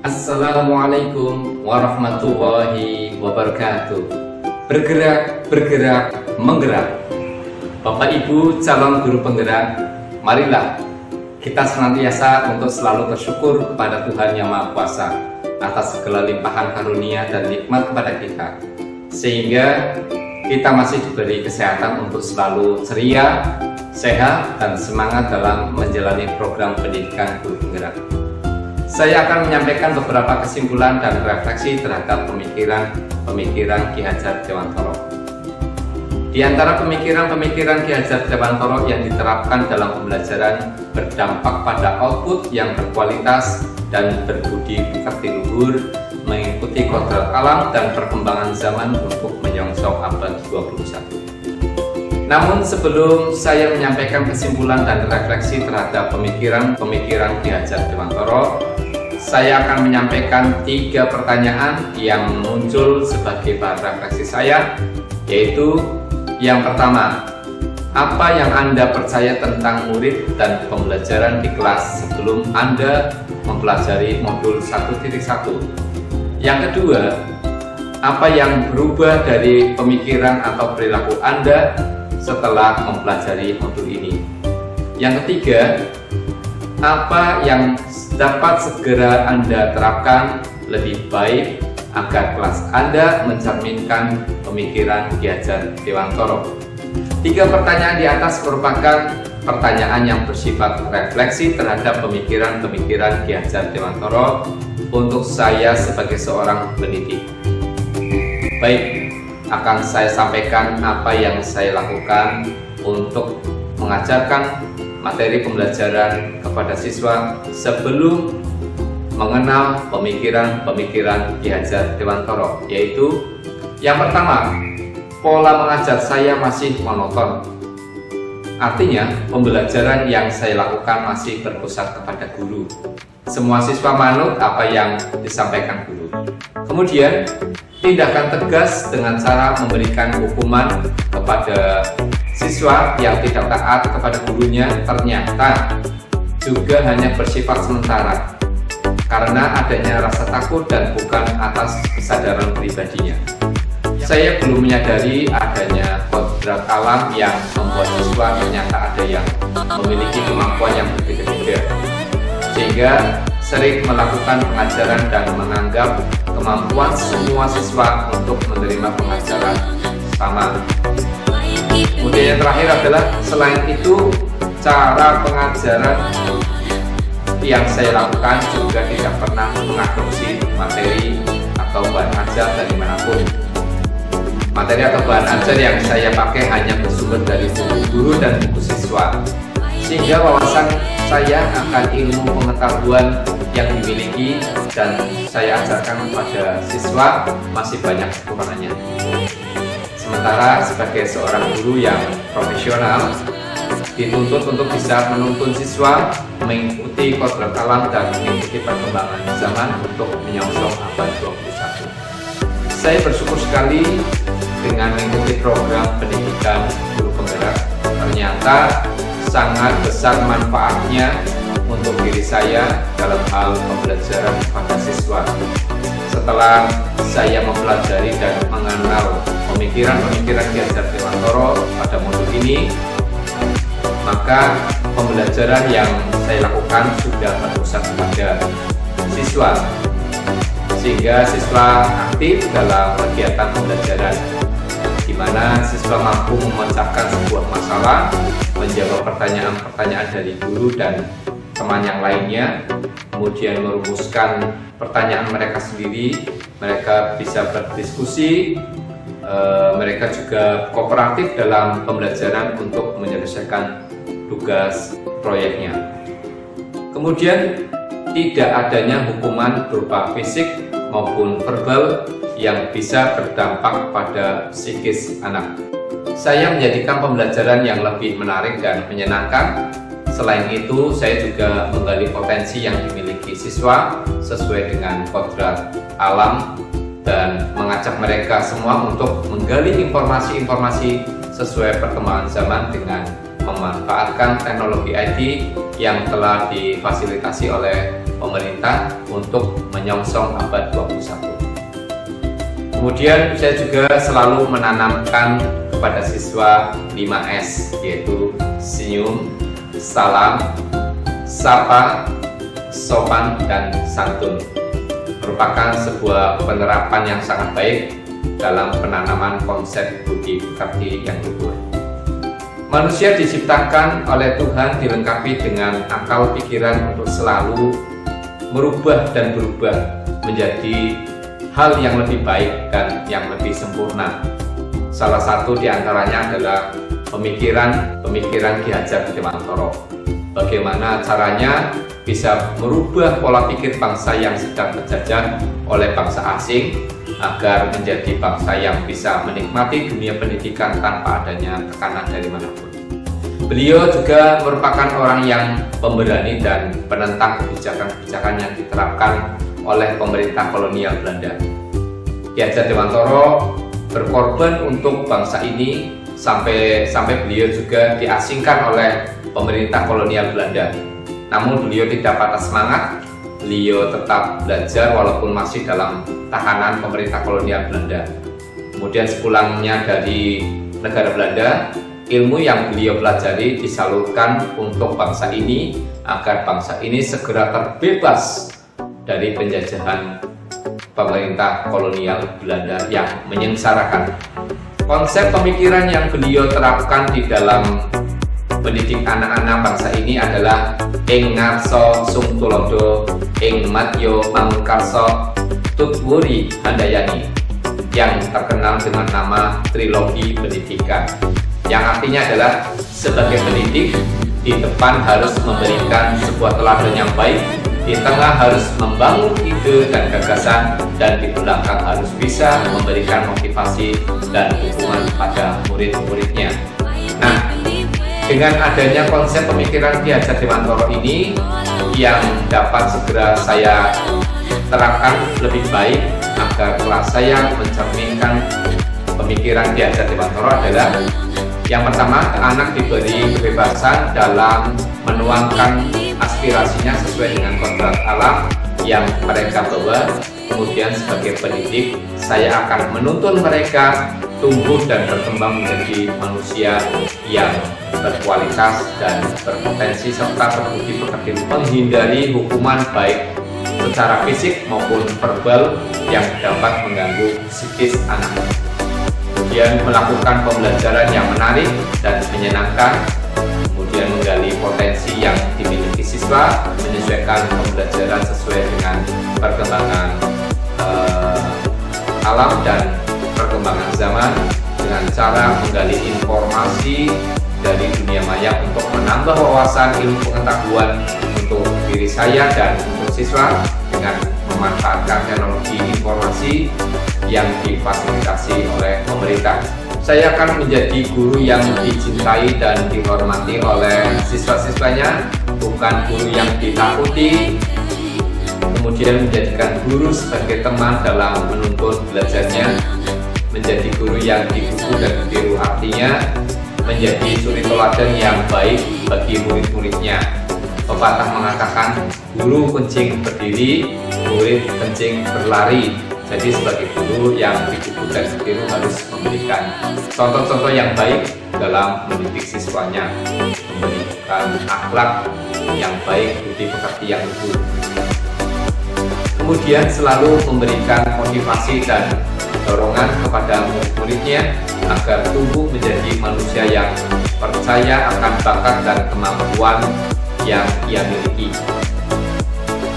Assalamualaikum warahmatullahi wabarakatuh. Bergerak, bergerak, menggerak. Bapak Ibu calon guru penggerak, marilah kita senantiasa untuk selalu bersyukur kepada Tuhan Yang Maha Kuasa atas segala limpahan karunia dan nikmat kepada kita, sehingga kita masih diberi kesehatan untuk selalu ceria, sehat, dan semangat dalam menjalani program pendidikan guru penggerak. Saya akan menyampaikan beberapa kesimpulan dan refleksi terhadap pemikiran Ki Hajar Dewantoro. Di antara pemikiran Ki Hajar Dewantoro yang diterapkan dalam pembelajaran berdampak pada output yang berkualitas dan berbudi pekerti luhur, mengikuti kodrat alam dan perkembangan zaman untuk menyongsong abad 21. Namun sebelum saya menyampaikan kesimpulan dan refleksi terhadap pemikiran Ki Hajar Dewantoro, saya akan menyampaikan 3 pertanyaan yang muncul sebagai bahan refleksi saya, yaitu yang pertama, apa yang Anda percaya tentang murid dan pembelajaran di kelas sebelum Anda mempelajari modul 1.1? Yang kedua, apa yang berubah dari pemikiran atau perilaku Anda setelah mempelajari modul ini? Yang ketiga, apa yang dapat segera Anda terapkan lebih baik agar kelas Anda mencerminkan pemikiran Ki Hajar Dewantoro? 3 pertanyaan di atas merupakan pertanyaan yang bersifat refleksi terhadap pemikiran Ki Hajar Dewantoro untuk saya sebagai seorang pendidik. Baik, akan saya sampaikan apa yang saya lakukan untuk mengajarkan materi pembelajaran kepada siswa sebelum mengenal pemikiran Ki Hajar Dewantoro, yaitu yang pertama, pola mengajar saya masih monoton. Artinya, pembelajaran yang saya lakukan masih berpusat kepada guru. Semua siswa manut apa yang disampaikan guru. Kemudian, tindakan tegas dengan cara memberikan hukuman kepada siswa yang tidak taat kepada gurunya ternyata juga hanya bersifat sementara karena adanya rasa takut dan bukan atas kesadaran pribadinya. Saya belum menyadari adanya kodrat alam yang membuat siswa ternyata ada yang memiliki kemampuan yang berbeda-beda, sehingga sering melakukan pengajaran dan menganggap kemampuan semua siswa untuk menerima pengajaran sama. Kemudian yang terakhir adalah selain itu, cara pengajaran yang saya lakukan juga tidak pernah mengadopsi materi atau bahan ajar dari manapun. Materi atau bahan ajar yang saya pakai hanya bersumber dari buku guru dan buku siswa, sehingga wawasan saya akan ilmu pengetahuan yang dimiliki dan saya ajarkan kepada siswa masih banyak kekurangannya. Sementara sebagai seorang guru yang profesional, dituntut untuk bisa menuntun siswa mengikuti kodrat alam dan mengikuti perkembangan zaman untuk menyongsong abad 21. Saya bersyukur sekali dengan mengikuti program pendidikan guru penggerak. Ternyata sangat besar manfaatnya untuk diri saya dalam hal pembelajaran kepada siswa. Setelah saya mempelajari dan mengenal pemikiran Ki Hajar Dewantoro pada modul ini, maka pembelajaran yang saya lakukan sudah berpusat kepada siswa, sehingga siswa aktif dalam kegiatan pembelajaran, di mana siswa mampu memecahkan sebuah masalah, menjawab pertanyaan-pertanyaan dari guru dan teman yang lainnya, kemudian merumuskan pertanyaan mereka sendiri, mereka bisa berdiskusi, mereka juga kooperatif dalam pembelajaran untuk menyelesaikan tugas proyeknya. Kemudian tidak adanya hukuman berupa fisik maupun verbal yang bisa berdampak pada psikis anak. Saya menjadikan pembelajaran yang lebih menarik dan menyenangkan. Selain itu, saya juga menggali potensi yang dimiliki siswa sesuai dengan kodrat alam dan mengajak mereka semua untuk menggali informasi-informasi sesuai perkembangan zaman dengan memanfaatkan teknologi IT yang telah difasilitasi oleh pemerintah untuk menyongsong abad 21. Kemudian saya juga selalu menanamkan kepada siswa 5S, yaitu senyum, salam, sapa, sopan, dan santun. Merupakan sebuah penerapan yang sangat baik dalam penanaman konsep budi pekerti yang luhur. Manusia diciptakan oleh Tuhan dilengkapi dengan akal pikiran untuk selalu merubah dan berubah menjadi hal yang lebih baik dan yang lebih sempurna. Salah satu diantaranya adalah pemikiran Ki Hajar Dewantara. Bagaimana caranya bisa merubah pola pikir bangsa yang sedang terjajah oleh bangsa asing agar menjadi bangsa yang bisa menikmati dunia pendidikan tanpa adanya tekanan dari manapun. Beliau juga merupakan orang yang pemberani dan penentang kebijakan-kebijakan yang diterapkan oleh pemerintah kolonial Belanda. Ki Hajar Dewantara berkorban untuk bangsa ini sampai beliau juga diasingkan oleh pemerintah kolonial Belanda. Namun beliau tidak patah semangat, beliau tetap belajar walaupun masih dalam tahanan pemerintah kolonial Belanda. Kemudian sepulangnya dari negara Belanda, ilmu yang beliau pelajari disalurkan untuk bangsa ini agar bangsa ini segera terbebas dari penjajahan pemerintah kolonial Belanda yang menyengsarakan. Konsep pemikiran yang beliau terapkan di dalam mendidik anak-anak bangsa ini adalah ing ngarsa sung tulodo, ing madya mangkarsa tutwuri handayani, yang terkenal dengan nama trilogi pendidikan, yang artinya adalah sebagai pendidik di depan harus memberikan sebuah teladan yang baik, di tengah harus membangun ide dan gagasan, dan di belakang harus bisa memberikan motivasi dan dukungan pada murid-muridnya. Nah, dengan adanya konsep pemikiran Ki Hajar Dewantara ini yang dapat segera saya terapkan lebih baik agar kelas saya mencerminkan pemikiran Ki Hajar Dewantara adalah yang pertama, anak diberi kebebasan dalam menuangkan aspirasinya sesuai dengan kodrat alam yang mereka bawa. Kemudian sebagai pendidik, saya akan menuntun mereka tumbuh dan berkembang menjadi manusia yang berkualitas dan berpotensi serta berbudi pekerti, menghindari hukuman baik secara fisik maupun verbal yang dapat mengganggu psikis anak. Kemudian melakukan pembelajaran yang menarik dan menyenangkan, kemudian menggali potensi yang dimiliki siswa, menyesuaikan pembelajaran sesuai dengan perkembangan alam dan perkembangan zaman dengan cara menggali informasi dari dunia maya untuk menambah wawasan ilmu pengetahuan untuk diri saya dan untuk siswa dengan memanfaatkan teknologi informasi yang difasilitasi oleh pemerintah. Saya akan menjadi guru yang dicintai dan dihormati oleh siswa-siswanya, bukan guru yang ditakuti. Kemudian menjadikan guru sebagai teman dalam menuntun belajarnya, menjadi guru yang didukung dan ditiru, artinya menjadi suri teladan yang baik bagi murid-muridnya. Pepatah mengatakan, guru kencing berdiri, murid kencing berlari. Jadi sebagai guru yang didukung dan ditiru harus memberikan contoh-contoh yang baik dalam mendidik siswanya, memberikan akhlak yang baik, budi pekerti yang luhur. Kemudian selalu memberikan motivasi dan dorongan kepada murid-muridnya agar tumbuh menjadi manusia yang percaya akan bakat dan kemampuan yang ia miliki.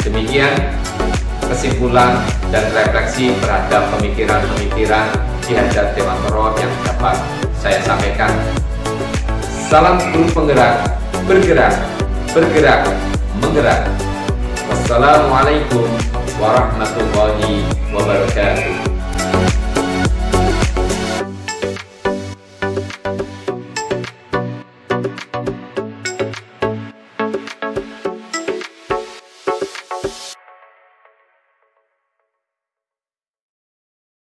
Demikian kesimpulan dan refleksi terhadap pemikiran-pemikiran Ki Hajar Dewantara yang dapat saya sampaikan. Salam guru penggerak, bergerak, bergerak, menggerak. Wassalamualaikum warahmatullahi wabarakatuh.